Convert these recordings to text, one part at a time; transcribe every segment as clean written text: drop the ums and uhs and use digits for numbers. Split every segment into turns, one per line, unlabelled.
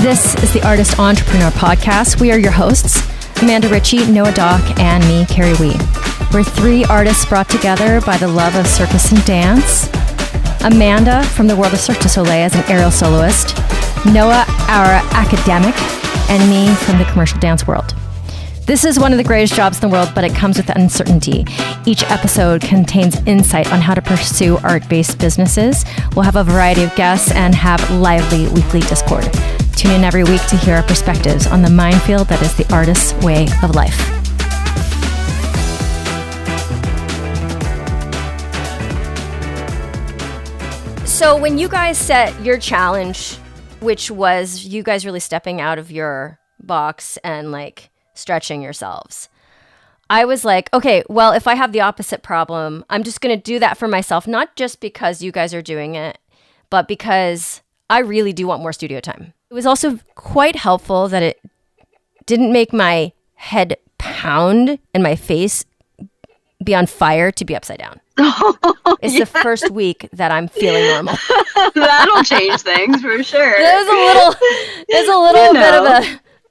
This is the Artist Entrepreneur Podcast. We are your hosts, Amanda Ritchie, Noah Dock, and me, Carrie Wee. We're three artists brought together by the love of circus and dance. Amanda from the world of Cirque du Soleil as an aerial soloist. Noah, our academic, and me from the commercial dance world. This is one of the greatest jobs in the world, but it comes with uncertainty. Each episode contains insight on how to pursue art-based businesses. We'll have a variety of guests and have lively weekly Discord. Tune in every week to hear our perspectives on the minefield that is the artist's way of life. So when you guys set your challenge, which was you guys really stepping out of your box and like stretching yourselves, I was like, okay, well, if I have the opposite problem, I'm just going to do that for myself, not just because you guys are doing it, but because I really do want more studio time. It was also quite helpful that it didn't make my head pound and my face be on fire to be upside down. It's the first week that I'm feeling normal.
That'll change things for sure.
There's a little bit of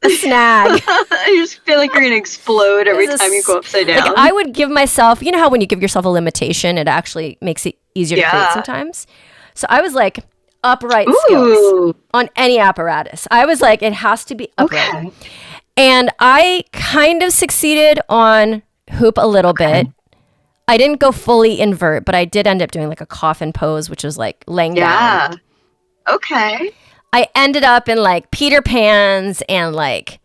a snag.
I just feel like you're going to explode every time you go upside down.
Like I would give myself, you know how when you give yourself a limitation, it actually makes it easier to create sometimes. So I was like, upright skills on any apparatus. I was like, it has to be upright. Okay. And I kind of succeeded on hoop a little bit. I didn't go fully invert, but I did end up doing like a coffin pose, which was like laying down.
Okay.
I ended up in like Peter Pans and like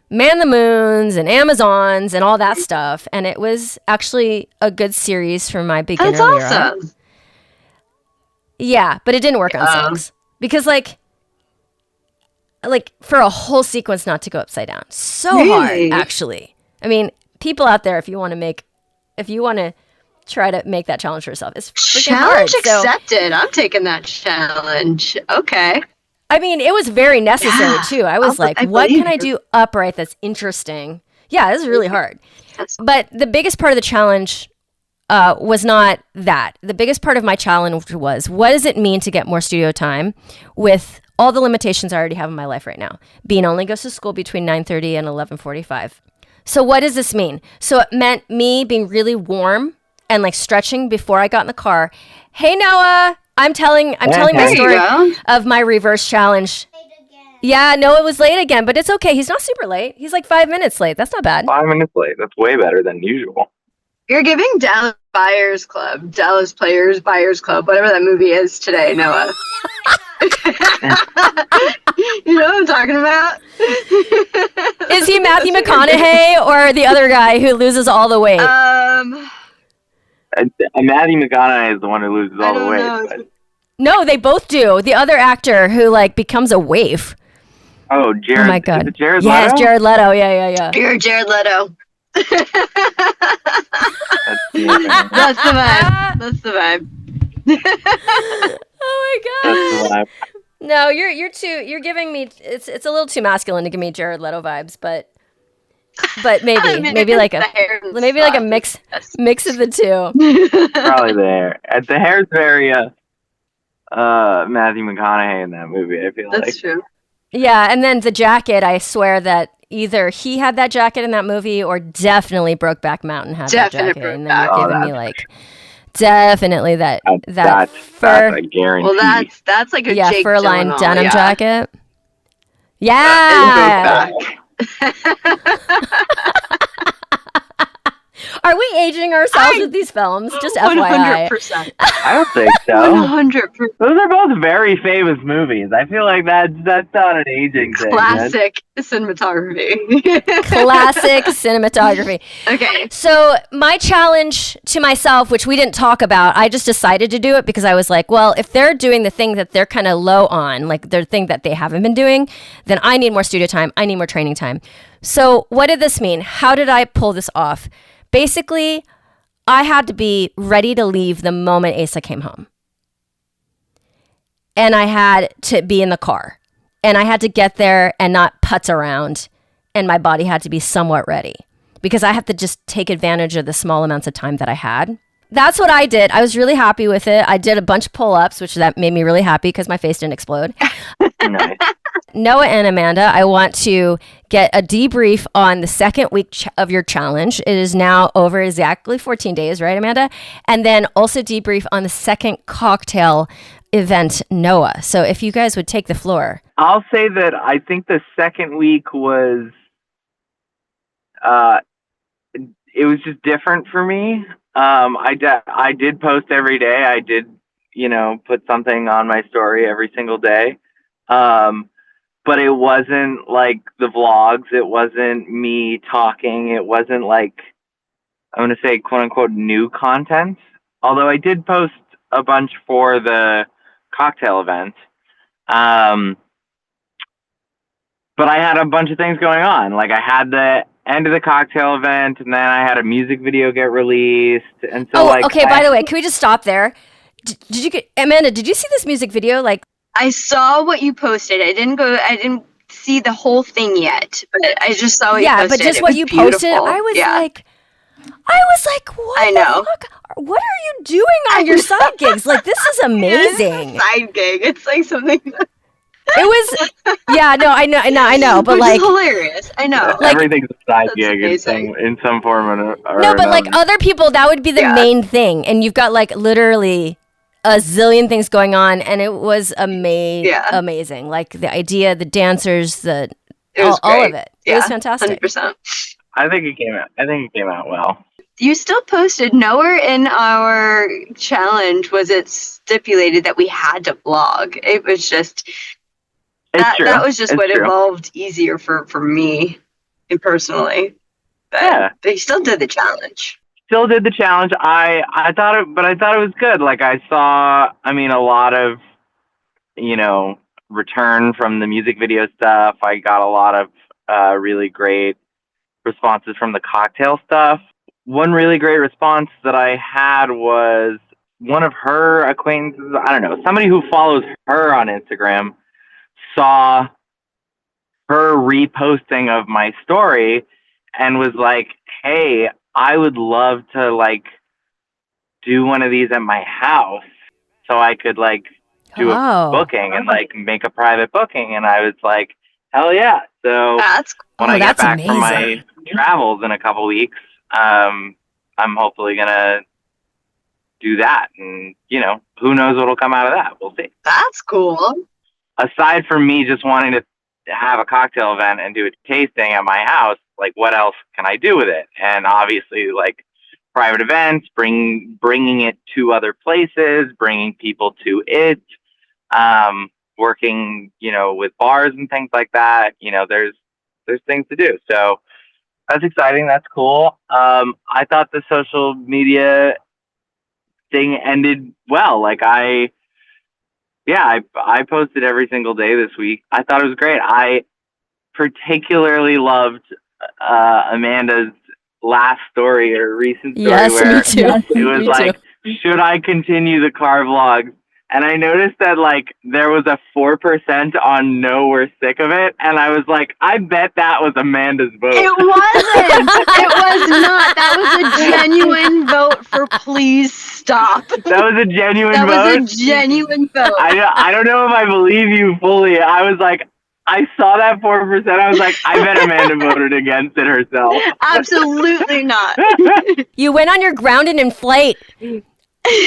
Man the Moons and Amazons and all that stuff. And it was actually a good series for my beginner era.
That's awesome.
Yeah, but it didn't work on silks because like for a whole sequence not to go upside down. So hard, actually. I mean, people out there, if you want to try to make that challenge for yourself, it's freaking hard.
Challenge accepted. I'm taking that challenge. Okay.
I mean, it was very necessary too. I was like, what can I do upright that's interesting? Yeah, this is really hard. But the biggest part of the challenge was not that. The biggest part of my challenge was, what does it mean to get more studio time with all the limitations I already have in my life right now? Bean only goes to school between 9:30 and 11:45. So what does this mean? So it meant me being really warm and like stretching before I got in the car. Hey, Noah, I'm telling my story of my reverse challenge. Yeah, Noah was late again, but it's okay. He's not super late. He's like 5 minutes late. That's not bad.
5 minutes late. That's way better than usual.
You're giving Dallas Players Buyers Club, whatever that movie is today, Noah. You know what I'm talking about?
Is he Matthew McConaughey or the other guy who loses all the weight?
Matthew McConaughey is the one who loses all the weight. But...
No, they both do. The other actor who like becomes a waif.
Oh, Jared.
Oh my God.
Is it Jared Leto?
Yes, Jared Leto. Yeah.
You're Jared Leto.
That's
the vibe.
Oh my God. No, you're giving me, it's a little too masculine to give me Jared Leto vibes, but maybe like a mix of the two.
Probably the hair. The hair's very Matthew McConaughey in that movie, I feel like.
That's true.
Yeah, and then the jacket, I swear that either he had that jacket in that movie or definitely Brokeback Mountain had that jacket. And then you're giving me like definitely that fur.
That's a guarantee.
Well, that's like a Jake
fur-lined
Gyllenhaal,
denim jacket. Yeah. Are we aging ourselves with these films? Just FYI.
100%.
I don't think so.
100%.
Those are both very famous movies. I feel like that's not an aging thing.
Classic cinematography.
Classic cinematography.
Okay.
So my challenge to myself, which we didn't talk about, I just decided to do it because I was like, well, if they're doing the thing that they're kind of low on, like their thing that they haven't been doing, then I need more studio time. I need more training time. So what did this mean? How did I pull this off? Basically, I had to be ready to leave the moment Asa came home. And I had to be in the car. And I had to get there and not putz around. And my body had to be somewhat ready. Because I had to just take advantage of the small amounts of time that I had. That's what I did. I was really happy with it. I did a bunch of pull-ups, which that made me really happy because my face didn't explode.
Nice.
Noah and Amanda, I want to get a debrief on the second week of your challenge. It is now over exactly 14 days, right, Amanda? And then also debrief on the second cocktail event, Noah. So if you guys would take the floor.
I'll say that I think the second week was, it was just different for me. I did post every day. I did, put something on my story every single day. But it wasn't like the vlogs. It wasn't me talking. It wasn't like, I'm going to say, quote unquote, new content. Although I did post a bunch for the cocktail event. But I had a bunch of things going on. Like I had the end of the cocktail event, and then I had a music video get released. And so,
okay. By the way, can we just stop there? Amanda, did you see this music video? Like,
I saw what you posted. I didn't see the whole thing yet, but I just saw what you posted.
Yeah, but just what you posted, I was like, what
I know.
the fuck? What are you doing on your side gigs? Like, this is amazing.
Side gig. It's like something.
It was, I know, but
which
like
is hilarious. I know.
Like, everything's a side gig in some form or
no, but like other people, that would be the main thing, and you've got like literally a zillion things going on, and it was amazing. Like the idea, the dancers, all of it. It was fantastic.
100%.
I think it came out well.
You still posted nowhere in our challenge was it stipulated that we had to vlog. It was just that was just what evolved easier for me and personally. But they still did the challenge.
Still did the challenge. I thought it was good. Like I saw, a lot of, return from the music video stuff. I got a lot of really great responses from the cocktail stuff. One really great response that I had was one of her acquaintances, I don't know, somebody who follows her on Instagram saw her reposting of my story and was like, hey, I would love to like do one of these at my house so I could like do a booking and like make a private booking. And I was like, hell yeah. So when I get back from my travels in a couple weeks, I'm hopefully going to do that. And, who knows what'll come out of that. We'll see.
That's cool.
Aside from me just wanting to have a cocktail event and do a tasting at my house, like what else can I do with it? And obviously like private events, bringing it to other places, bringing people to it, working, with bars and things like that. There's things to do. So that's exciting. That's cool. I thought the social media thing ended well. Like I posted every single day this week. I thought it was great. I particularly loved Amanda's last story or recent story where
me too.
It was like, should I continue the car vlogs? And I noticed that like there was a 4% on no, we're sick of it. And I was like, I bet that was Amanda's vote.
It wasn't. It was not. That was a genuine vote for please stop.
That was a genuine vote?
That was a genuine vote.
I don't know if I believe you fully. I was like, I saw that 4%. I was like, I bet Amanda voted against it herself.
Absolutely not.
You went on your Ground and Inflate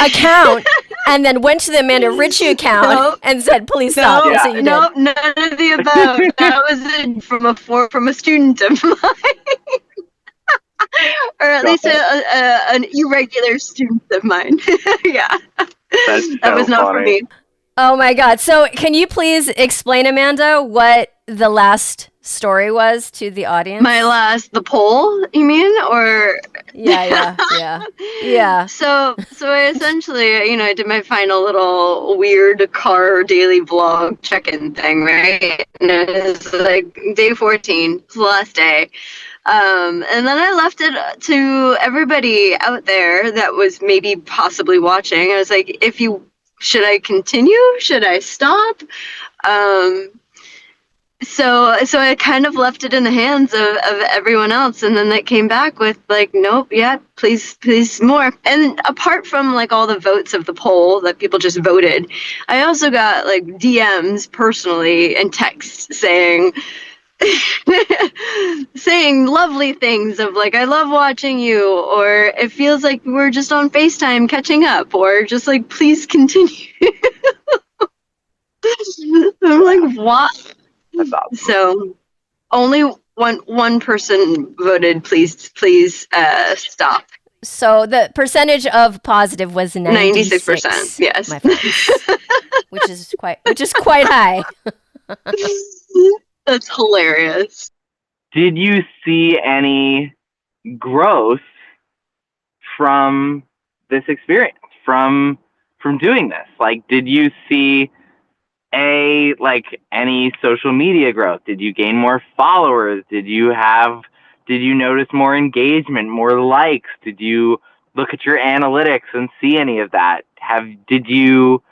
account and then went to the Amanda Ritchie account and said, please stop. That's what you did.
Nope, none of the above. That was from a student of mine. Or at least an irregular student of mine. Yeah. That was not for me.
Oh my God. So can you please explain, Amanda, what the last story was to the audience?
The poll, you mean? Or
Yeah.
So I essentially, I did my final little weird car daily vlog check-in thing, right? And it was like day 14, it's the last day. And then I left it to everybody out there that was maybe possibly watching. I was like, should I continue? Should I stop? so I kind of left it in the hands of everyone else, and then they came back with like, nope, yeah, please more. And apart from like all the votes of the poll that people just voted, I also got like DMs personally and texts saying saying lovely things of like, I love watching you, or it feels like we're just on FaceTime catching up, or just like, please continue. I'm like, what?
That's awesome.
So only one person voted please stop.
So the percentage of positive was 96%.
Yes.
My friends, which is quite high.
That's hilarious.
Did you see any growth from this experience, from doing this? Like, did you see any social media growth? Did you gain more followers? Did you notice more engagement, more likes? Did you look at your analytics and see any of that? Did you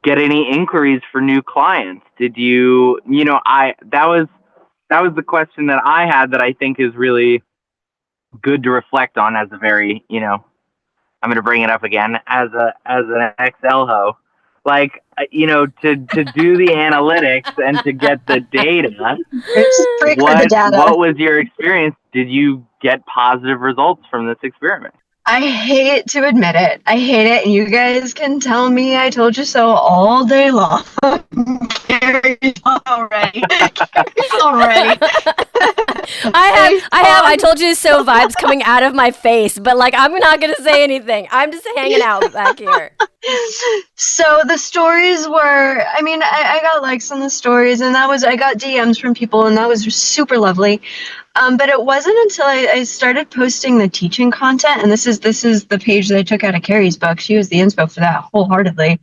get any inquiries for new clients? Did you, that was the question that I had, that I think is really good to reflect on as a very, I'm going to bring it up again, as an Excel hoe. Like, to do the analytics and to get the data, what was your experience? Did you get positive results from this experiment?
I hate to admit it. I hate it, and you guys can tell me I told you so all day long. already.
I told you so vibes coming out of my face, but like, I'm not going to say anything. I'm just hanging out back here.
So the stories were, I got likes on the stories, and I got DMs from people, and that was super lovely. But it wasn't until I started posting the teaching content, and this is the page that I took out of Carrie's book. She was the inspo for that wholeheartedly,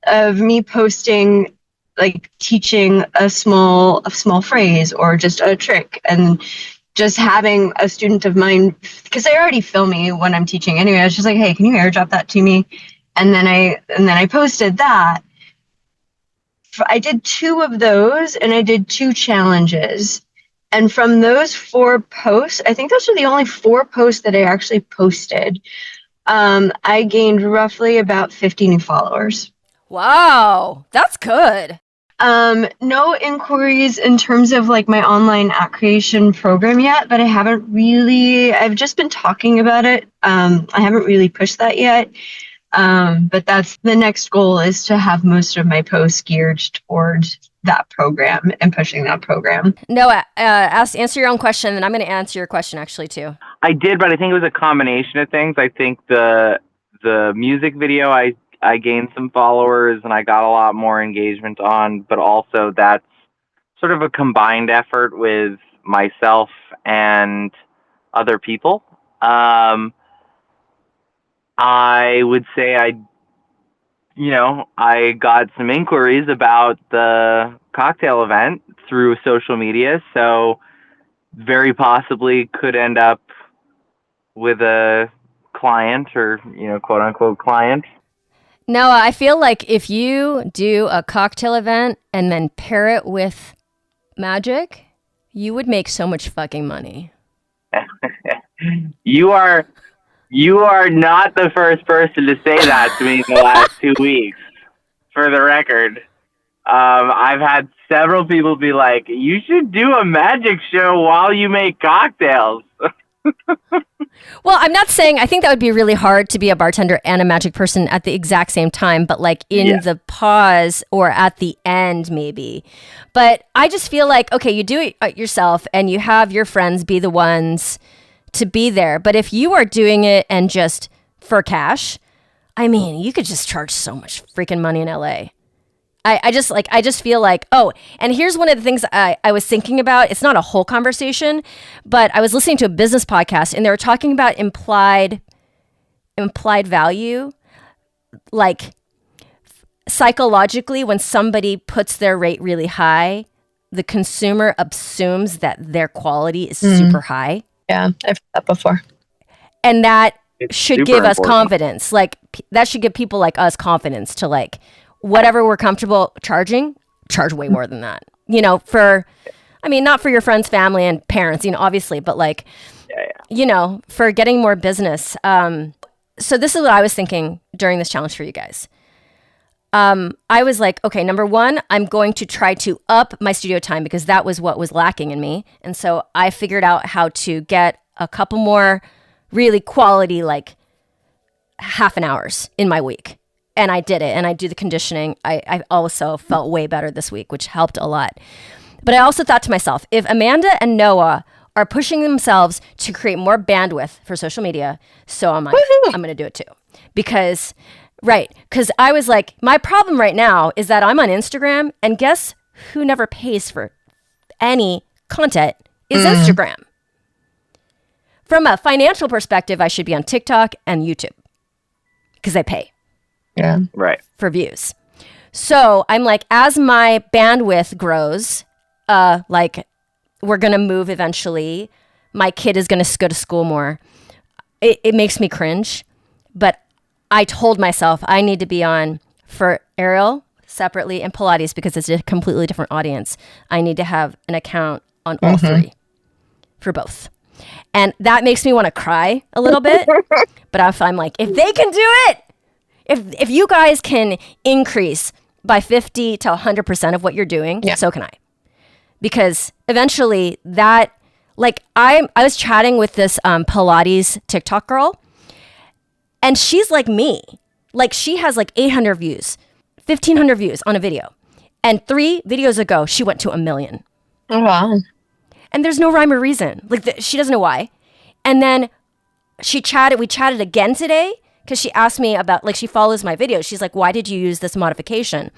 of me posting, like, teaching a small phrase or just a trick, and just having a student of mine, because they already film me when I'm teaching anyway. I was just like, hey, can you airdrop that to me? And then I posted that. I did 2 of those, and I did 2 challenges. And from those 4 posts, I think those are the only 4 posts that I actually posted. I gained roughly about 50 new followers.
Wow, that's good.
No inquiries in terms of like my online app creation program yet, but I've just been talking about it. I haven't really pushed that yet. But that's the next goal, is to have most of my posts geared towards that program and pushing that program.
Noah, answer your own question, and I'm going to answer your question actually too.
I did, but I think it was a combination of things. I think the music video, I gained some followers and I got a lot more engagement on, but also that's sort of a combined effort with myself and other people. I would say I got some inquiries about the cocktail event through social media, so very possibly could end up with a client, or, quote unquote client.
Noah, I feel like if you do a cocktail event and then pair it with magic, you would make so much fucking money.
You are not the first person to say that to me in the last 2 weeks, for the record. I've had several people be like, you should do a magic show while you make cocktails.
Well, I'm not saying, I think that would be really hard to be a bartender and a magic person at the exact same time, but like in the pause or at the end maybe. But I just feel like, okay, you do it yourself and you have your friends be the ones to be there. But if you are doing it and just for cash, I mean, you could just charge so much freaking money in LA. I just feel like, oh, and here's one of the things I was thinking about. It's not a whole conversation, but I was listening to a business podcast and they were talking about implied value. Like psychologically, when somebody puts their rate really high, the consumer assumes that their quality is super high.
Yeah, I've heard that before.
And that should give us confidence. Like that should give people like us confidence to like, whatever we're comfortable charge way more than that. not for your friends, family, and parents, obviously, but like, for getting more business. So this is what I was thinking during this challenge for you guys. I was like, okay, number one, I'm going to try to up my studio time because that was what was lacking in me. And so I figured out how to get a couple more really quality, like half an hours in my week. And I did it. And I do the conditioning. I also felt way better this week, which helped a lot. But I also thought to myself, if Amanda and Noah are pushing themselves to create more bandwidth for social media, so am I. I'm going to do it too. Because I was like, my problem right now is that I'm on Instagram, and guess who never pays for any content is Instagram. From a financial perspective, I should be on TikTok and YouTube because they pay.
Yeah.
Right.
For views. So I'm like, as my bandwidth grows, like we're going to move eventually. My kid is going to go to school more. It makes me cringe, but I told myself I need to be on for Ariel separately and Pilates because it's a completely different audience. I need to have an account on all three for both. And that makes me want to cry a little bit. But I'm like, if they can do it, if you guys can increase by 50 to 100% of what you're doing, so can I. Because eventually that, like I was chatting with this Pilates TikTok girl, and she's like me. Like she has like 800 views, 1,500 views on a video. And 3 videos ago, she went to 1 million.
Oh, wow.
And there's no rhyme or reason. Like she doesn't know why. And then we chatted again today because she asked me about, like she follows my videos. She's like, why did you use this modification?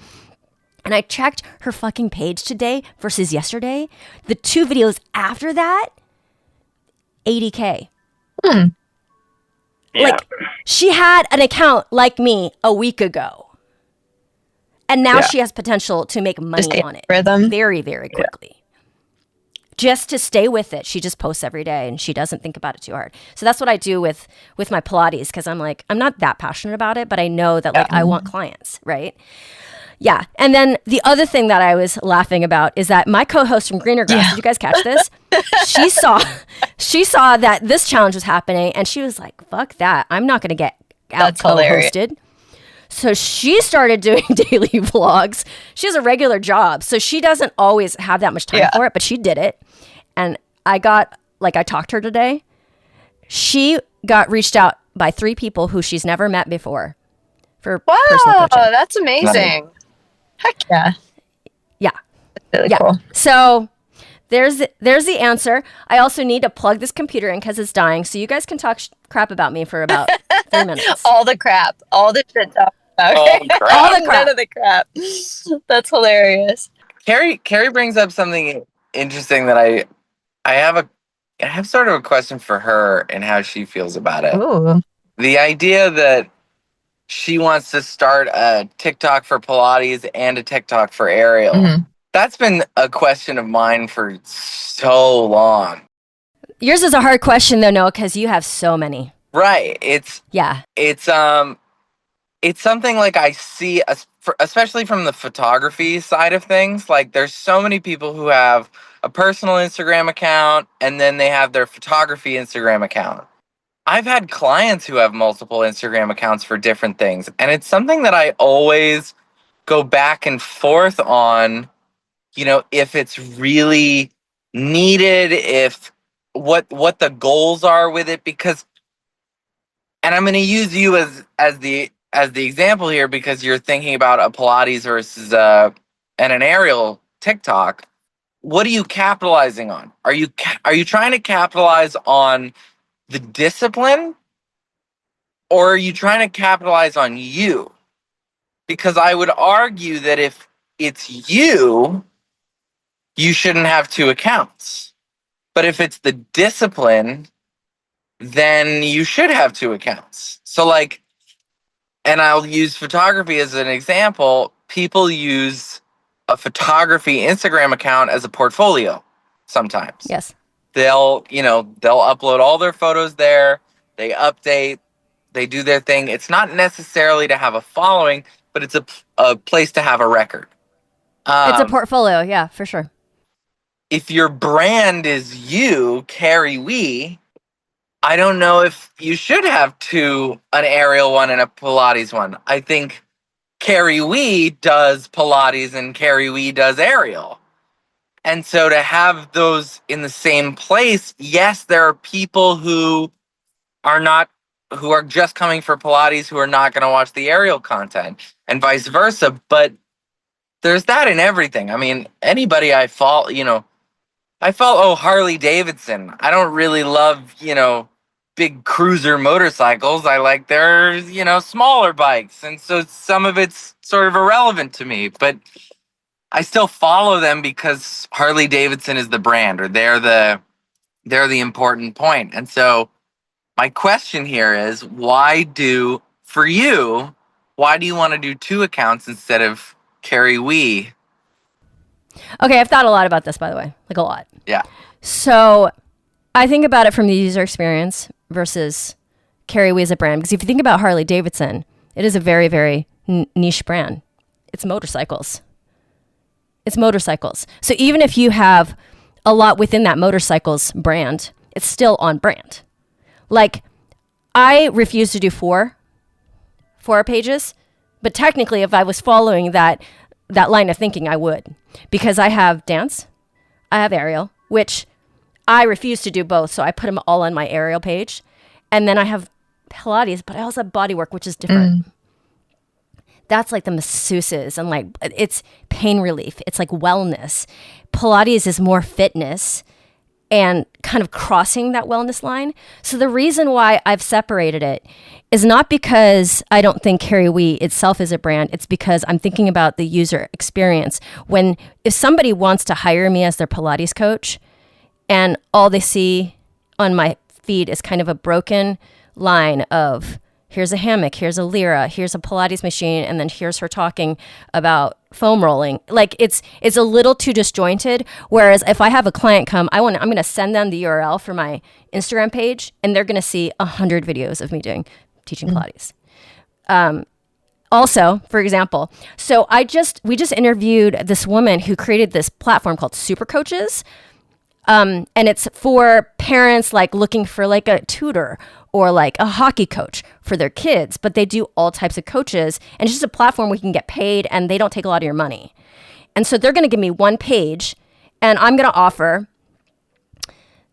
And I checked her fucking page today versus yesterday. The 2 videos after that, 80K. Like she had an account like me a week ago. And now she has potential to make money on it very, very quickly. Just to stay with it. She just posts every day and she doesn't think about it too hard. So that's what I do with my Pilates because I'm like, I'm not that passionate about it, but I know that like I want clients, right? Yeah. And then the other thing that I was laughing about is that my co-host from Greener Grass, did you guys catch this? She saw that this challenge was happening and she was like, fuck that. I'm not going to get out co-hosted. So she started doing daily vlogs. She has a regular job, so she doesn't always have that much time for it, but she did it. And I talked to her today. She got reached out by 3 people who she's never met before for personal coaching.
Wow, that's amazing. Heck yeah.
Yeah.
That's really cool.
So there's the answer. I also need to plug this computer in because it's dying, so you guys can talk crap about me for about 3 minutes.
All the crap. All the shit talk. Okay.
All the crap.
All the crap.
None of the crap. That's hilarious.
Carrie brings up something interesting that I have sort of a question for her and how she feels about it.
Ooh.
The idea that she wants to start a TikTok for Pilates and a TikTok for Ariel.
Mm-hmm.
That's been a question of mine for so long.
Yours is a hard question though, Noah, because you have so many.
Right. It's something like I see, especially from the photography side of things. Like there's so many people who have a personal Instagram account and then they have their photography Instagram account. I've had clients who have multiple Instagram accounts for different things. And it's something that I always go back and forth on, if it's really needed, if what the goals are with it, because, and I'm going to use you as the example here because you're thinking about a Pilates versus and an Ariel TikTok. What are you capitalizing on? Are you trying to capitalize on the discipline, or are you trying to capitalize on you? Because I would argue that if it's you shouldn't have 2 accounts. But if it's the discipline, then you should have 2 accounts. So and I'll use photography as an example. People use a photography Instagram account as a portfolio sometimes.
Yes.
They'll upload all their photos there. They update. They do their thing. It's not necessarily to have a following, but it's a place to have a record.
It's a portfolio, yeah, for sure.
if your brand is you, Carrie Wee, I don't know if you should have an aerial one and a Pilates one. I think Carrie Wee does Pilates and Carrie Wee does aerial. And so to have those in the same place, yes, there are people who are just coming for Pilates who are not going to watch the aerial content and vice versa. But there's that in everything. I mean, anybody I follow Harley Davidson. I don't really love, big cruiser motorcycles. I like their, smaller bikes. And so some of it's sort of irrelevant to me, but I still follow them because Harley Davidson is the brand, or they're the important point. And so my question here is, why do you want to do 2 accounts instead of Carrie Wee?
Okay, I've thought a lot about this, by the way, like a lot.
Yeah.
So I think about it from the user experience versus Carrie Wee as a brand. Because if you think about Harley Davidson, it is a very, very niche brand. It's motorcycles. So even if you have a lot within that motorcycles brand, it's still on brand. Like, I refuse to do four pages, but technically if I was following that line of thinking, I would, because I have dance, I have aerial, which I refuse to do both. So I put them all on my aerial page. And then I have Pilates, but I also have bodywork, which is different. That's like the masseuses and like it's pain relief. It's like wellness. Pilates is more fitness and kind of crossing that wellness line. So the reason why I've separated it is not because I don't think Carrie Wee itself is a brand. It's because I'm thinking about the user experience. If somebody wants to hire me as their Pilates coach and all they see on my feed is kind of a broken line of, here's a hammock, here's a Lyra, here's a Pilates machine, and then here's her talking about foam rolling. Like it's a little too disjointed. Whereas if I have a client come, I'm going to send them the URL for my Instagram page, and they're going to see 100 videos of me teaching Pilates. Also, for example, so we just interviewed this woman who created this platform called Super Coaches. And it's for parents like looking for like a tutor or like a hockey coach for their kids, but they do all types of coaches, and it's just a platform where you can get paid and they don't take a lot of your money. And so they're going to give me one page, and I'm going to offer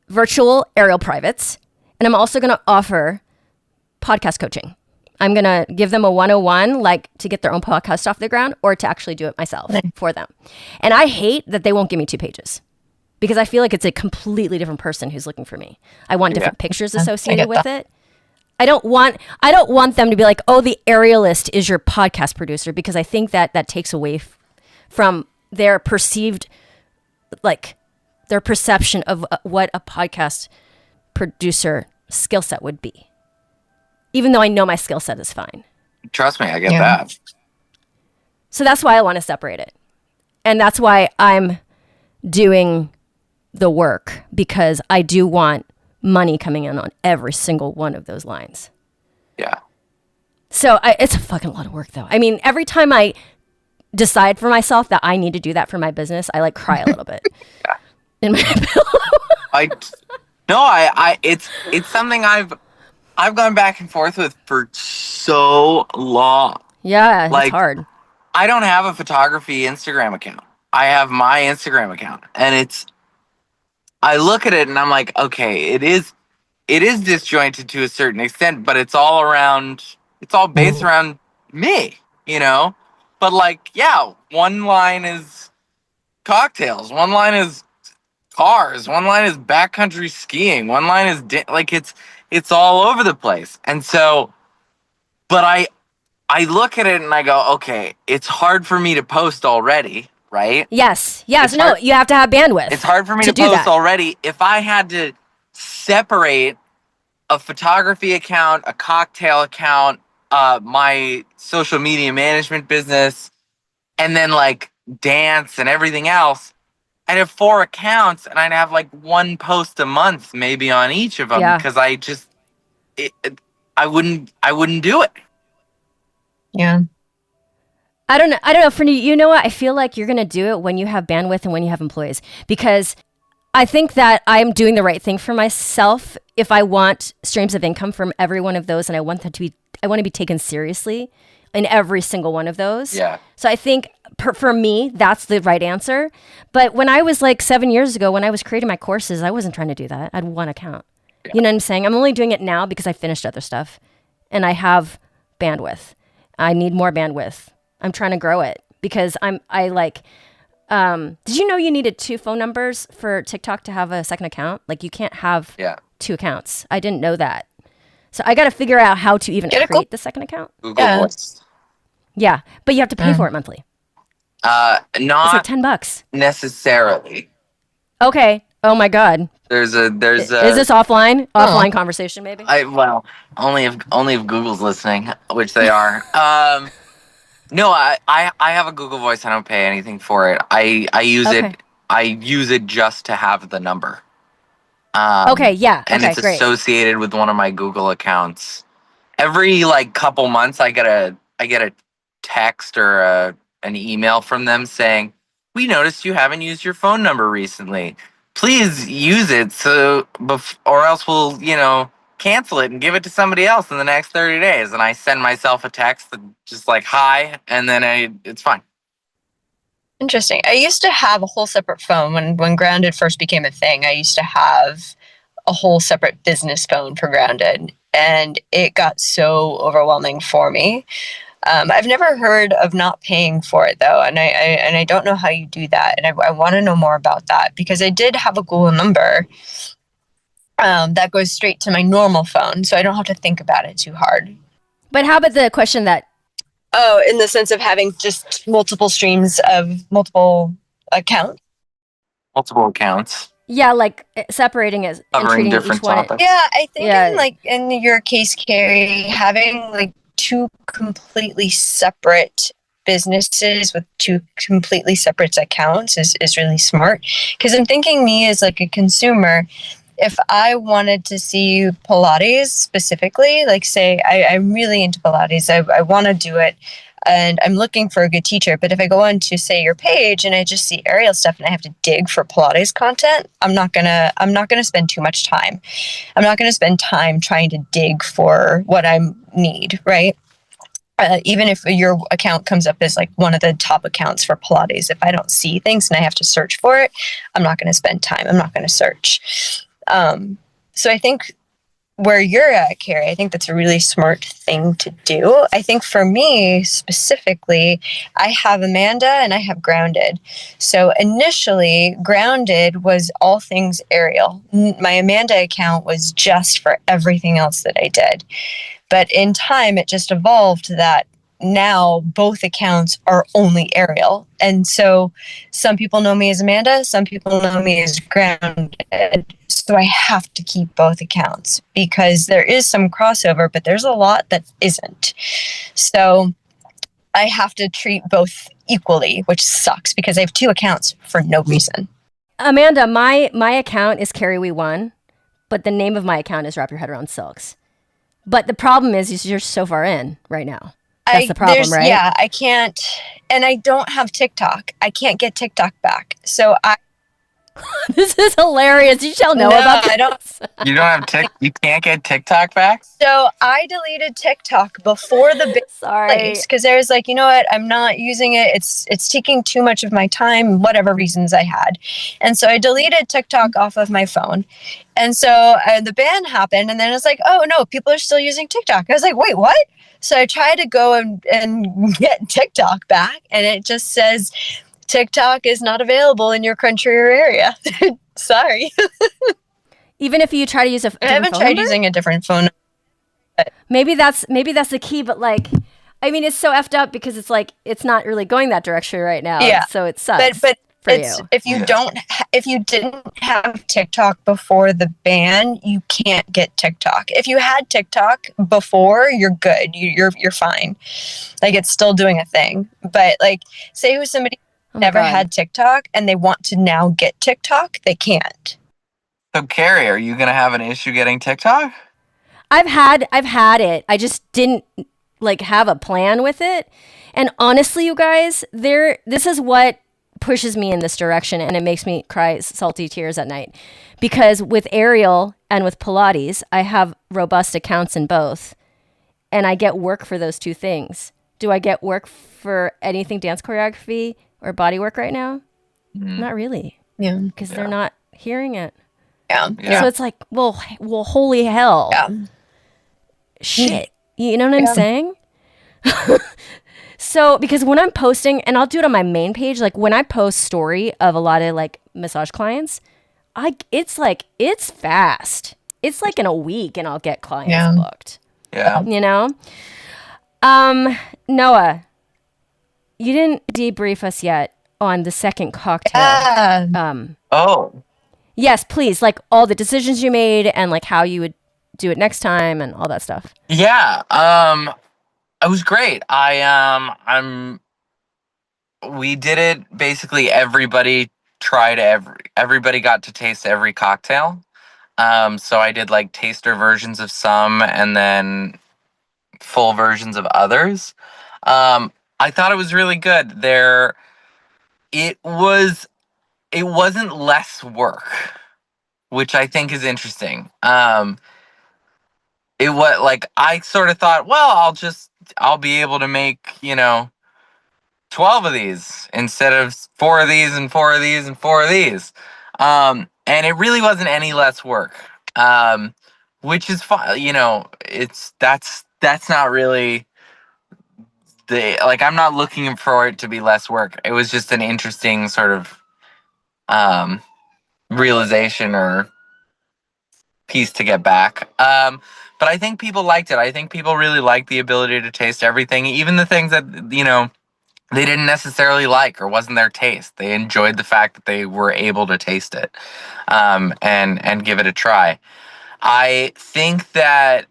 virtual aerial privates, and I'm also going to offer podcast coaching. I'm going to give them a 101, like to get their own podcast off the ground or to actually do it myself for them. And I hate that they won't give me 2 pages, because I feel like it's a completely different person who's looking for me. I want different pictures associated with it. I don't want them to be like, oh, the aerialist is your podcast producer, because I think that takes away from their perceived, like their perception of what a podcast producer skill set would be. Even though I know my skill set is fine.
Trust me, I get that.
So that's why I want to separate it. And that's why I'm doing the work, because I do want money coming in on every single one of those lines.
Yeah. So
it's a fucking lot of work, though. I mean, every time I decide for myself that I need to do that for my business, I like cry a little bit in my pillow. It's something I've gone back and forth with for so long. Yeah, like, it's hard.
I don't have a photography Instagram account. I have my Instagram account, and I look at it and I'm like, okay, it is disjointed to a certain extent, but it's all based around me, But like, yeah, one line is cocktails, one line is cars, one line is backcountry skiing, one line is it's all over the place. And so, but I look at it and I go, okay, it's hard for me to post already. Right?
Yes. You have to have bandwidth.
It's hard for me to post already. If I had to separate a photography account, a cocktail account, my social media management business, and then like dance and everything else, I'd have 4 accounts and I'd have like 1 post a month maybe on each of them, because I wouldn't do it.
Yeah.
I don't know. For you know what? I feel like you're going to do it when you have bandwidth and when you have employees, because I think that I'm doing the right thing for myself if I want streams of income from every one of those, and I want to be taken seriously in every single one of those.
Yeah.
So I think for me, that's the right answer. But when I was like 7 years ago, when I was creating my courses, I wasn't trying to do that. I had one account. Yeah. You know what I'm saying? I'm only doing it now because I finished other stuff and I have bandwidth. I need more bandwidth. I'm trying to grow it because did you know you needed 2 phone numbers for TikTok to have a second account? Like you can't have 2 accounts. I didn't know that. So I got to figure out how to even create the second account.
Google Voice.
Yeah, but you have to pay for it monthly.
Not
It's like $10
necessarily.
Okay. Oh my God.
Is
this offline? Offline conversation, maybe?
Only if Google's listening, which they are. No, I have a Google Voice. I don't pay anything for it. I use it. I use it just to have the number.
Okay. Yeah.
And
okay,
it's
great.
associated with one of my Google accounts. Every couple months, I get a text or an email from them saying, "We noticed you haven't used your phone number recently. Please use it or else we'll cancel it and give it to somebody else in the next 30 days." And I send myself a text that just hi, and then it's fine.
Interesting. I used to have a whole separate phone when Grounded first became a thing. I used to have a whole separate business phone for Grounded, and it got so overwhelming for me. I've never heard of not paying for it though, and I don't know how you do that, and I want to know more about that because I did have a Google number that goes straight to my normal phone, so I don't have to think about it too hard.
But how about the question that?
Oh, in the sense of having just multiple streams of multiple accounts.
Multiple accounts.
Yeah, like separating it and treating
different
each one.
topics.
Yeah, I think in your case, Carrie, having 2 completely separate businesses with 2 completely separate accounts is really smart. Because I'm thinking me as a consumer, if I wanted to see Pilates specifically, say I'm really into Pilates, I want to do it, and I'm looking for a good teacher. But if I go on to say your page and I just see aerial stuff and I have to dig for Pilates content, I'm not gonna spend too much time. I'm not gonna spend time trying to dig for what I need, right? Even if your account comes up as one of the top accounts for Pilates, if I don't see things and I have to search for it, I'm not going to spend time. I'm not going to search. So I think where you're at, Carrie, I think that's a really smart thing to do. I think for me specifically, I have Amanda and I have Grounded. So initially, Grounded was all things aerial. My Amanda account was just for everything else that I did. But in time, it just evolved that now both accounts are only aerial. And so some people know me as Amanda, some people know me as Grounded. So I have to keep both accounts because there is some crossover, but there's a lot that isn't. So I have to treat both equally, which sucks because I have 2 accounts for no reason.
Amanda, my account is Carrie We Won, but the name of my account is Wrap Your Head Around Silks. But the problem is you're so far in right now. That's the problem, right?
Yeah, I can't, and I don't have TikTok. I can't get TikTok back. So
This is hilarious. You shall know about this.
I don't.
You don't have you can't get TikTok back?
So I deleted TikTok before the
Sorry,
because there was you know what? I'm not using it. It's taking too much of my time, whatever reasons I had. And so I deleted TikTok off of my phone. And so the ban happened, and then it's oh no, people are still using TikTok. I was like, wait, what? So I tried to go and get TikTok back, and it just says TikTok is not available in your country or area. Sorry.
Even if you try to use a different
I haven't
phone
tried
number?
using a different phone.
Maybe that's the key, but I mean, it's so effed up because it's it's not really going that direction right now.
Yeah.
So it sucks.
But
for
it's
you.
if you didn't have TikTok before the ban, you can't get TikTok. If you had TikTok before, you're good. You're fine. It's still doing a thing. But say somebody never had TikTok and they want to now get TikTok, they can't.
So Carrie, are you gonna have an issue getting TikTok?
I've had it. I just didn't have a plan with it. And honestly, you guys, this is what pushes me in this direction, and it makes me cry salty tears at night. Because with aerial and with Pilates, I have robust accounts in both, and I get work for those two things. Do I get work for anything dance choreography or body work right now? Not really.
Yeah.
Because they're not hearing it.
Yeah.
So it's like, well, holy hell.
Yeah.
Shit. You know what I'm saying? So, because when I'm posting, and I'll do it on my main page, like when I post story of a lot of like massage clients, it's fast. It's like in a week and I'll get clients booked.
Yeah.
You know? Noah, you didn't debrief us yet on the second cocktail.
Oh.
Yes, please. Like all the decisions you made and like how you would do it next time and all that stuff.
Yeah. It was great. We did it basically. Everybody got to taste every cocktail. So I did like taster versions of some and then full versions of others. I thought it was really good. It wasn't less work, which I think is interesting. It was like, I sort of thought, well, I'll be able to make, 12 of these instead of 4 of these and 4 of these and 4 of these. And it really wasn't any less work. Which is fine. That's not really I'm not looking for it to be less work. It was just an interesting sort of realization or piece to get back. But I think people liked it. I think people really liked the ability to taste everything, even the things that, they didn't necessarily like or wasn't their taste. They enjoyed the fact that they were able to taste it, and give it a try. I think that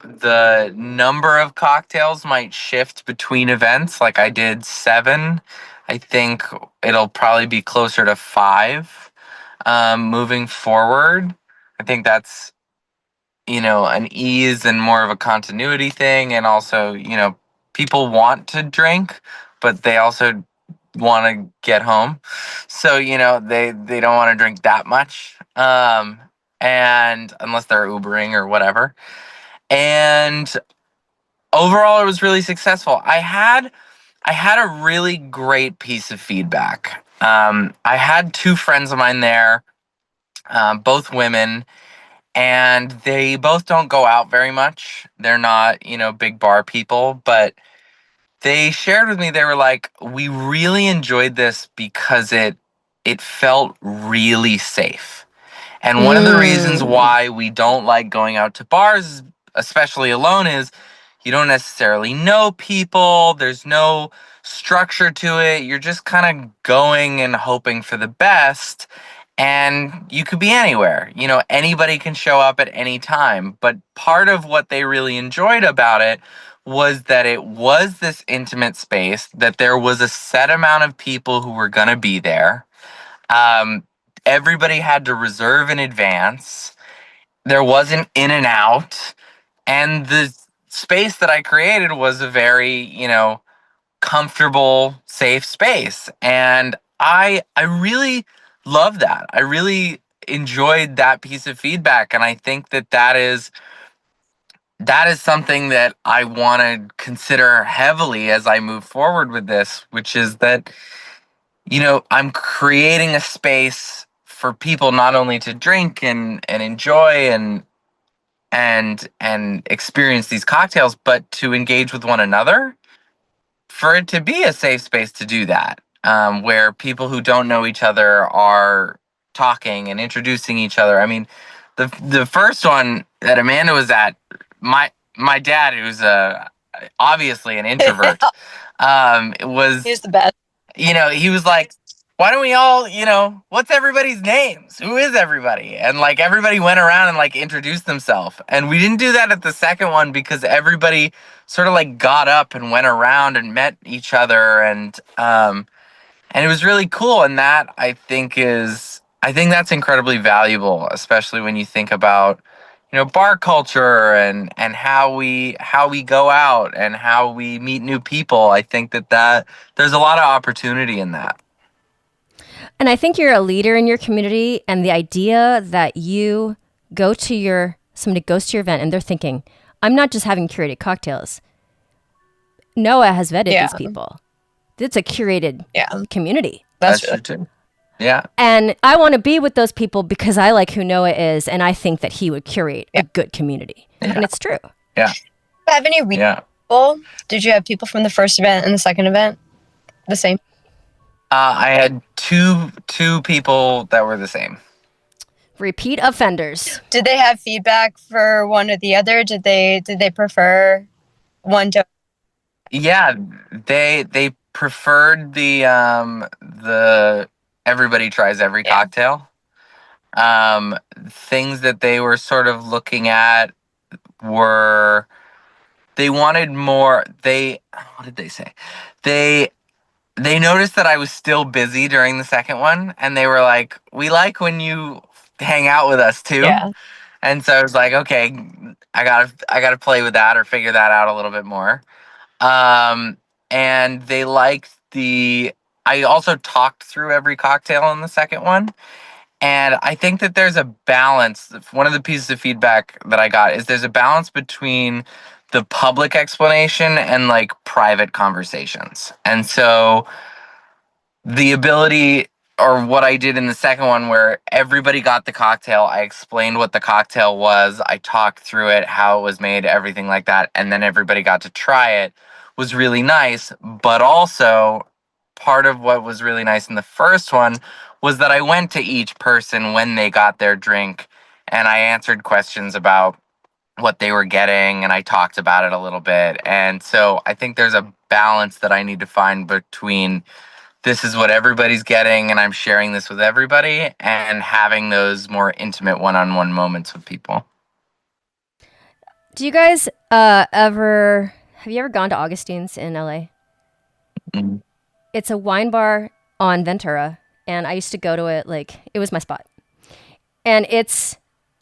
the number of cocktails might shift between events. Like I did 7. I think it'll probably be closer to 5 moving forward. I think that's, an ease and more of a continuity thing. And also, people want to drink, but they also want to get home. So, they don't want to drink that much. And unless they're Ubering or whatever. And overall, it was really successful. I had a really great piece of feedback. I had 2 friends of mine there, both women, and they both don't go out very much. They're not, big bar people, but they shared with me, they were like, we really enjoyed this because it felt really safe. And one of the reasons why we don't like going out to bars, especially alone, is you don't necessarily know people. There's no structure to it. You're just kind of going and hoping for the best. And you could be anywhere. Anybody can show up at any time. But part of what they really enjoyed about it was that it was this intimate space, that there was a set amount of people who were going to be there. Everybody had to reserve in advance. There wasn't in and out. And the space that I created was a very, comfortable, safe space. And I really love that. I really enjoyed that piece of feedback. And I think that is something that I want to consider heavily as I move forward with this, which is that, I'm creating a space for people not only to drink and enjoy and experience these cocktails, but to engage with one another, for it to be a safe space to do that, where people who don't know each other are talking and introducing each other. I mean, the first one that Amanda was at, my dad, who's obviously an introvert,
He's the best.
He was like, why don't we all, what's everybody's names? Who is everybody? And like everybody went around and like introduced themselves. And we didn't do that at the second one because everybody sort of like got up and went around and met each other. And it was really cool. And that I think that's incredibly valuable, especially when you think about, bar culture and how we go out and how we meet new people. I think that there's a lot of opportunity in that.
And I think you're a leader in your community, and the idea that you somebody goes to your event and they're thinking, I'm not just having curated cocktails. Noah has vetted these people. It's a curated community.
That's true too. Yeah.
And I want to be with those people because I like who Noah is, and I think that he would curate a good community. Yeah. And it's true.
Yeah.
Have any people? Did you have people from the first event and the second event the same?
I had two people that were the same.
Repeat offenders.
Did they have feedback for one or the other? Did they prefer one to?
Yeah, they preferred the everybody tries every cocktail. Things that they were sort of looking at were they wanted more. What did they say? They noticed that I was still busy during the second one, and they were like, "We like when you hang out with us too."
Yeah.
And so I was like, "Okay, I gotta play with that or figure that out a little bit more." And they liked I also talked through every cocktail in the second one. And I think that there's a balance. One of the pieces of feedback that I got is there's a balance between the public explanation and like private conversations. And so the ability, or what I did in the second one where everybody got the cocktail, I explained what the cocktail was, I talked through it, how it was made, everything like that, and then everybody got to try it, was really nice. But also part of what was really nice in the first one was that I went to each person when they got their drink and I answered questions about what they were getting and I talked about it a little bit. And so I think there's a balance that I need to find between this is what everybody's getting and I'm sharing this with everybody and having those more intimate one-on-one moments with people.
Do you guys have you ever gone to Augustine's in LA?
Mm-hmm.
It's a wine bar on Ventura, and I used to go to it, like, it was my spot. And it's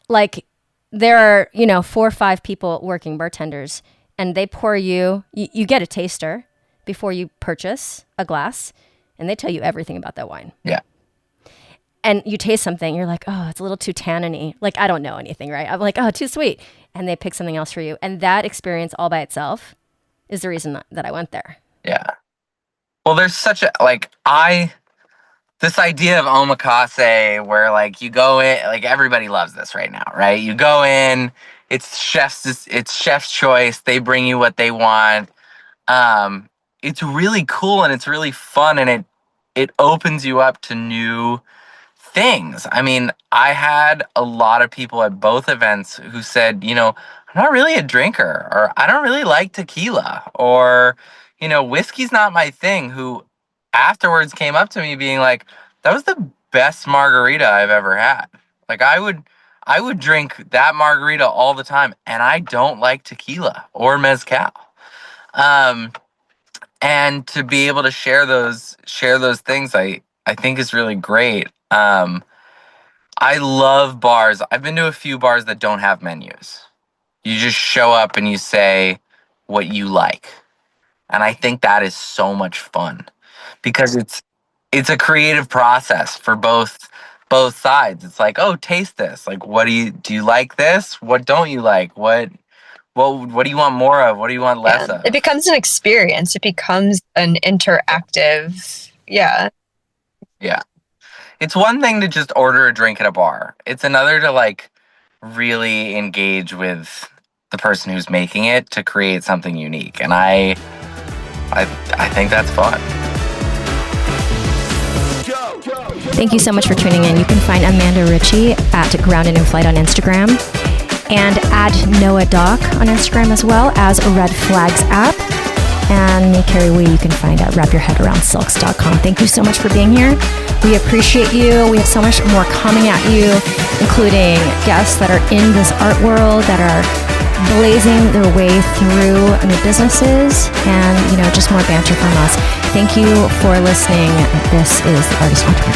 like there are, 4 or 5 people working, bartenders, and they pour you get a taster before you purchase a glass, and they tell you everything about that wine.
Yeah.
And you taste something, you're like, oh, it's a little too tanniny. Like, I don't know anything, right? I'm like, oh, too sweet. And they pick something else for you. And that experience all by itself is the reason that I went there.
Yeah. Well, there's such a, this idea of omakase where, like, you go in, like, everybody loves this right now, right? You go in, it's chef's choice. They bring you what they want. It's really cool and it's really fun and it opens you up to new things. I mean, I had a lot of people at both events who said, I'm not really a drinker, or I don't really like tequila, or, whiskey's not my thing, who afterwards came up to me being like, that was the best margarita I've ever had. Like, I would drink that margarita all the time, and I don't like tequila or mezcal. And to be able to share those things, I think is really great. I love bars. I've been to a few bars that don't have menus. You just show up and you say what you like. And I think that is so much fun because it's a creative process for both sides. It's like, oh, taste this. Like, do you like this? What don't you like? What do you want more of? What do you want less of?
It becomes an experience. It becomes an interactive. Yeah.
Yeah. It's one thing to just order a drink at a bar. It's another to, like, really engage with the person who's making it to create something unique. And I think that's fun.
Thank you so much for tuning in. You can find Amanda Ritchie at Grounded in Flight on Instagram and at Noah Doc on Instagram, as well as Red Flags app. And me, Carrie Wee, you can find at wrapyourheadaroundsilks.com. Thank you so much for being here. We appreciate you. We have so much more coming at you, including guests that are in this art world that are blazing their way through new businesses and, just more banter from us. Thank you for listening. This is The Artist Entrepreneur.